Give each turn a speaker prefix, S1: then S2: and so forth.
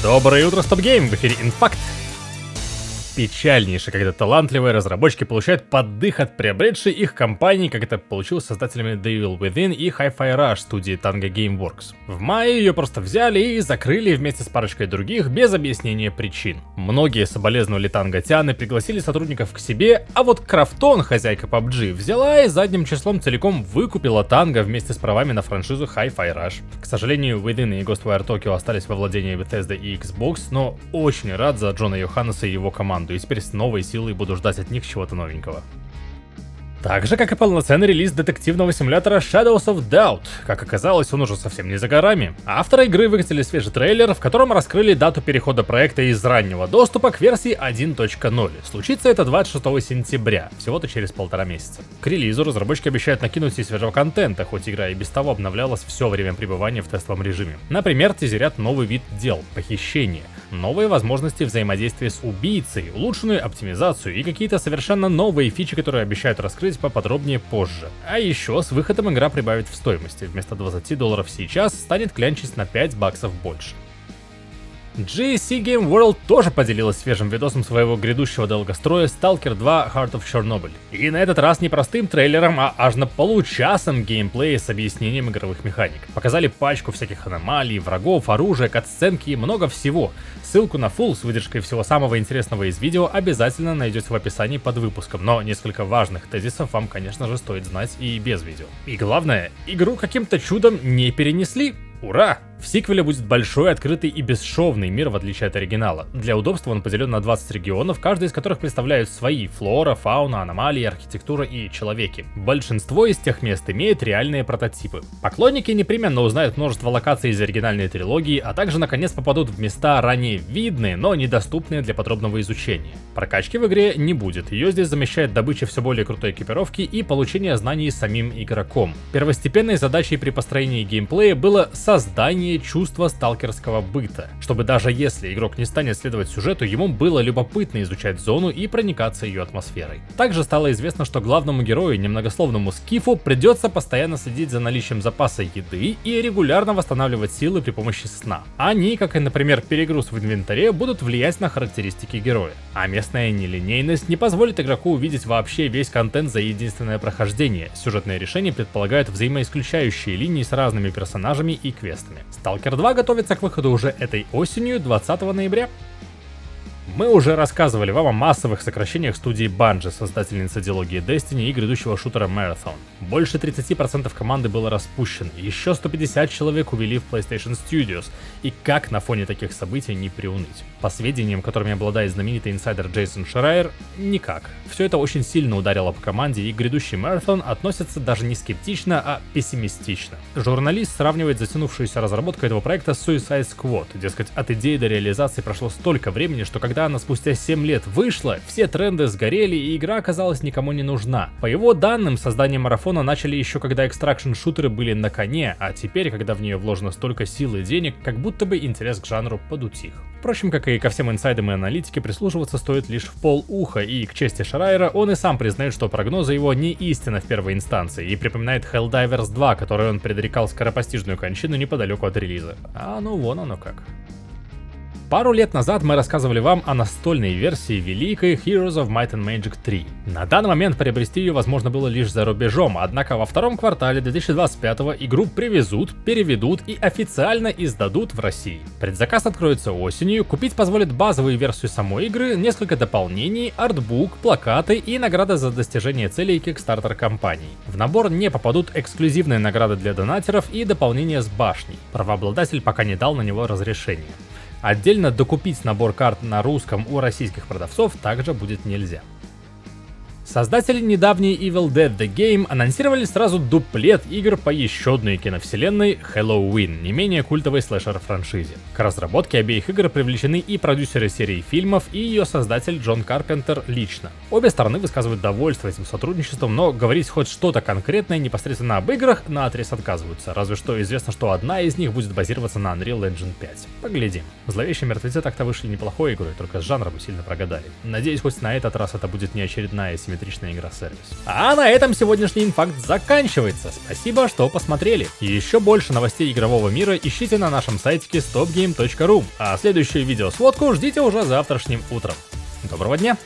S1: Доброе утро, Стоп Гейм! В эфире Инфакт. Печальнейше, когда талантливые разработчики получают поддых от приобретшей их компании, как это получилось с создателями The Evil Within и Hi-Fi Rush студии Tango Gameworks. В мае ее просто взяли и закрыли вместе с парочкой других без объяснения причин. Многие соболезновали Танготян и пригласили сотрудников к себе, а вот Крафтон, хозяйка PUBG, взяла и задним числом целиком выкупила Tango вместе с правами на франшизу Hi-Fi Rush. К сожалению, Within и Ghostwire Tokyo остались во владении Bethesda и Xbox, но очень рад за Джона Йоханнеса и его команду. И теперь с новой силой буду ждать от них чего-то новенького. Так же, как и полноценный релиз детективного симулятора Shadows of Doubt. Как оказалось, он уже совсем не за горами. Авторы игры выкатили свежий трейлер, в котором раскрыли дату перехода проекта из раннего доступа к версии 1.0. Случится это 26 сентября, всего-то через 1,5 месяца. К релизу разработчики обещают накинуть и свежего контента, хоть игра и без того обновлялась все время пребывания в тестовом режиме. Например, тизерят новый вид дел — похищение, новые возможности взаимодействия с убийцей, улучшенную оптимизацию и какие-то совершенно новые фичи, которые обещают раскрыть поподробнее позже. А еще с выходом игра прибавит в стоимости. Вместо $20 сейчас станет клянчить на $5 больше. GSC Game World тоже поделилась свежим видосом своего грядущего долгостроя Stalker 2 Heart of Chernobyl. И на этот раз не простым трейлером, а аж на получасом геймплея с объяснением игровых механик. Показали пачку всяких аномалий, врагов, оружия, катсценки и много всего. Ссылку на фулл с выдержкой всего самого интересного из видео обязательно найдете в описании под выпуском, но несколько важных тезисов вам, конечно же, стоит знать и без видео. И главное, игру каким-то чудом не перенесли. Ура! В сиквеле будет большой, открытый и бесшовный мир, в отличие от оригинала. Для удобства он поделен на 20 регионов, каждый из которых представляют свои флора, фауна, аномалии, архитектура и человеки. Большинство из тех мест имеет реальные прототипы. Поклонники непременно узнают множество локаций из оригинальной трилогии, а также наконец попадут в места ранее видные, но недоступные для подробного изучения. Прокачки в игре не будет, ее здесь замещает добыча все более крутой экипировки и получение знаний самим игроком. Первостепенной задачей при построении геймплея было создание чувства сталкерского быта, чтобы даже если игрок не станет следовать сюжету, ему было любопытно изучать зону и проникаться ее атмосферой. Также стало известно, что главному герою, немногословному Скифу, придется постоянно следить за наличием запаса еды и регулярно восстанавливать силы при помощи сна. Они, как и, например, перегруз в инвентаре, будут влиять на характеристики героя. А местная нелинейность не позволит игроку увидеть вообще весь контент за единственное прохождение. Сюжетные решения предполагают взаимоисключающие линии с разными персонажами и квестами. Stalker 2 готовится к выходу уже этой осенью, 20 ноября. Мы уже рассказывали вам о массовых сокращениях студии Bungie, создательницы дилогии Destiny и грядущего шутера Marathon. Больше 30% команды было распущено, еще 150 человек увели в PlayStation Studios, и как на фоне таких событий не приуныть? По сведениям, которыми обладает знаменитый инсайдер Джейсон Шрайер, никак. Все это очень сильно ударило по команде, и грядущий Marathon относится даже не скептично, а пессимистично. Журналист сравнивает затянувшуюся разработку этого проекта с Suicide Squad, дескать, от идеи до реализации прошло столько времени, что когда она спустя 7 лет вышла, все тренды сгорели и игра оказалась никому не нужна. По его данным, создание марафона начали еще когда экстракшн-шутеры были на коне, а теперь, когда в нее вложено столько сил и денег, как будто бы интерес к жанру подутих. Впрочем, как и ко всем инсайдам и аналитике, прислушиваться стоит лишь в полуха, и к чести Шрайера, он и сам признает, что прогнозы его не истина в первой инстанции, и припоминает Helldivers 2, который он предрекал скоропостижную кончину неподалеку от релиза. А ну вон оно как. Пару лет назад мы рассказывали вам о настольной версии великой Heroes of Might and Magic 3. На данный момент приобрести ее возможно было лишь за рубежом, однако во втором квартале 2025-го игру привезут, переведут и официально издадут в России. Предзаказ откроется осенью, купить позволит базовую версию самой игры, несколько дополнений, артбук, плакаты и награды за достижение целей Kickstarter компаний. В набор не попадут эксклюзивные награды для донатеров и дополнения с башней. Правообладатель пока не дал на него разрешения. Отдельно докупить набор карт на русском у российских продавцов также будет нельзя. Создатели недавней Evil Dead The Game анонсировали сразу дуплет игр по еще одной киновселенной Halloween, не менее культовой слэшер-франшизе. К разработке обеих игр привлечены и продюсеры серии фильмов, и ее создатель Джон Карпентер лично. Обе стороны высказывают довольство этим сотрудничеством, но говорить хоть что-то конкретное непосредственно об играх наотрез отказываются, разве что известно, что одна из них будет базироваться на Unreal Engine 5. Поглядим. Зловещие мертвецы так-то вышли неплохой игрой, только с жанром сильно прогадали. Надеюсь, хоть на этот раз это будет не очередная 7 асимметричная игра-сервис. А на этом сегодняшний инфакт заканчивается. Спасибо, что посмотрели. Еще больше новостей игрового мира ищите на нашем сайте stopgame.ru, а следующую видеосводку ждите уже завтрашним утром. Доброго дня!